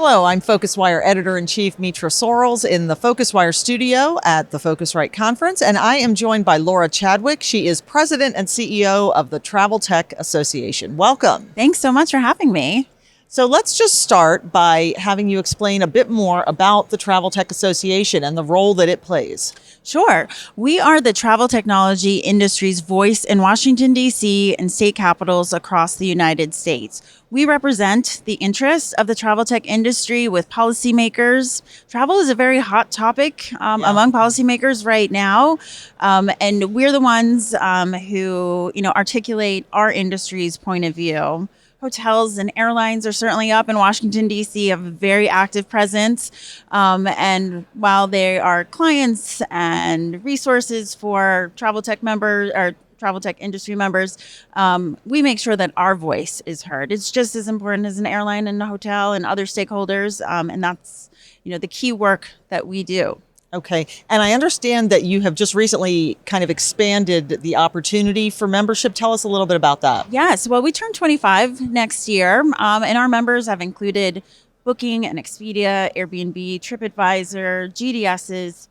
Hello, I'm PhocusWire Editor-in-Chief Mitra Sorrells in the PhocusWire studio at the Phocuswright Conference, and I am joined by Laura Chadwick. She is President and CEO of the Travel Tech Association. Welcome. Thanks so much for having me. So let's just start by having you explain a bit more about the Travel Tech Association and the role that it plays. Sure. We are the travel technology industry's voice in Washington, D.C. and state capitals across the United States. We represent the interests of the travel tech industry with policymakers. Travel is a very hot topic among policymakers right now. And we're the ones who, articulate our industry's point of view. Hotels and airlines are certainly up in Washington, D.C., have a very active presence. And while they are clients and resources for travel tech members or travel tech industry members, we make sure that our voice is heard. It's just as important as an airline and a hotel and other stakeholders. And that's, the key work that we do. Okay. And I understand that you have just recently kind of expanded the opportunity for membership. Tell us a little bit about that. Yes. Well, we turn 25 next year, and our members have included Booking and Expedia, Airbnb, TripAdvisor, GDS's,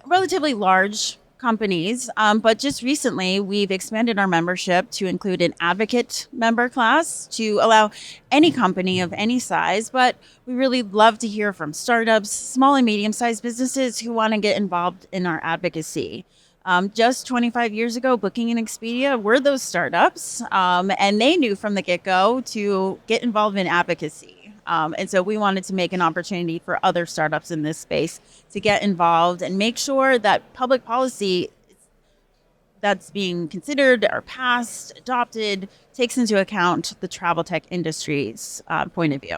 relatively large companies. But just recently, we've expanded our membership to include an advocate member class to allow any company of any size. But we really love to hear from startups, small and medium-sized businesses who want to get involved in our advocacy. Just 25 years ago, Booking and Expedia were those startups, and they knew from the get-go to get involved in advocacy. And so we wanted to make an opportunity for other startups in this space to get involved and make sure that public policy that's being considered or passed, adopted, takes into account the travel tech industry's point of view.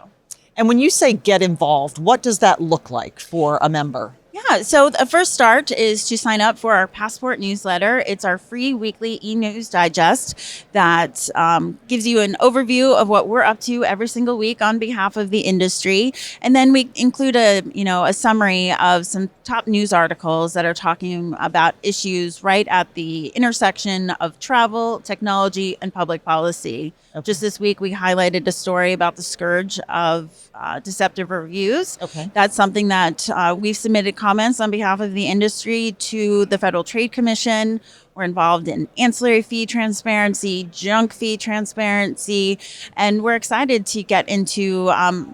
And when you say get involved, what does that look like for a member? Yeah, so the first start is to sign up for our Passport newsletter. It's our free weekly e-news digest that gives you an overview of what we're up to every single week on behalf of the industry. And then we include a summary of some top news articles that are talking about issues right at the intersection of travel, technology, and public policy. Okay. Just this week, we highlighted a story about the scourge of deceptive reviews. Okay. That's something that we've submitted comments on behalf of the industry to the Federal Trade Commission. We're involved in ancillary fee transparency, junk fee transparency, and we're excited to get into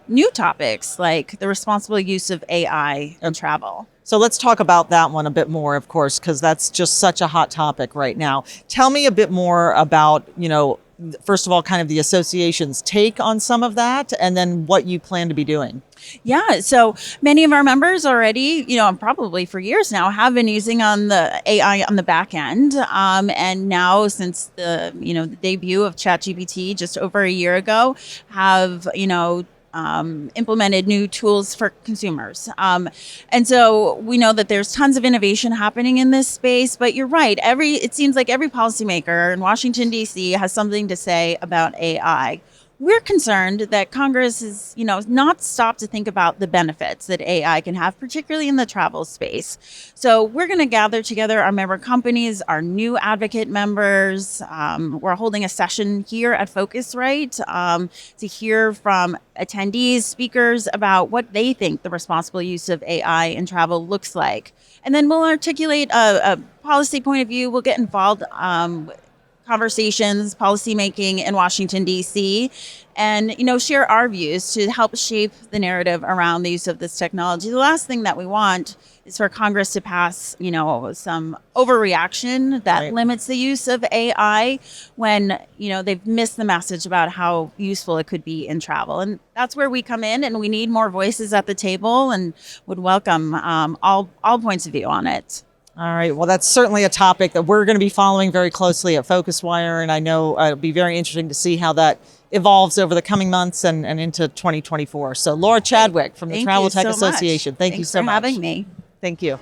new topics like the responsible use of AI in travel. So let's talk about that one a bit more, of course, because that's just such a hot topic right now. Tell me a bit more about, first of all, kind of the association's take on some of that, and then what you plan to be doing. Yeah, so many of our members already, probably for years now, have been using on the AI on the back end. And now since the debut of ChatGPT just over a year ago, have, implemented new tools for consumers. And so we know that there's tons of innovation happening in this space, but you're right. It seems like every policymaker in Washington, D.C. has something to say about AI. We're concerned that Congress is, not stopped to think about the benefits that AI can have, particularly in the travel space. So we're going to gather together our member companies, our new advocate members. We're holding a session here at Phocuswright to hear from attendees, speakers about what they think the responsible use of AI in travel looks like. And then we'll articulate a policy point of view. We'll get involved conversations, policymaking in Washington, D.C., and, share our views to help shape the narrative around the use of this technology. The last thing that we want is for Congress to pass, some overreaction that limits the use of AI when, they've missed the message about how useful it could be in travel. And that's where we come in, and we need more voices at the table and would welcome all points of view on it. All right. Well, that's certainly a topic that we're going to be following very closely at PhocusWire, and I know it'll be very interesting to see how that evolves over the coming months and into 2024. So Laura Chadwick from the Travel Tech Association. Thank you so much for having me. Thank you.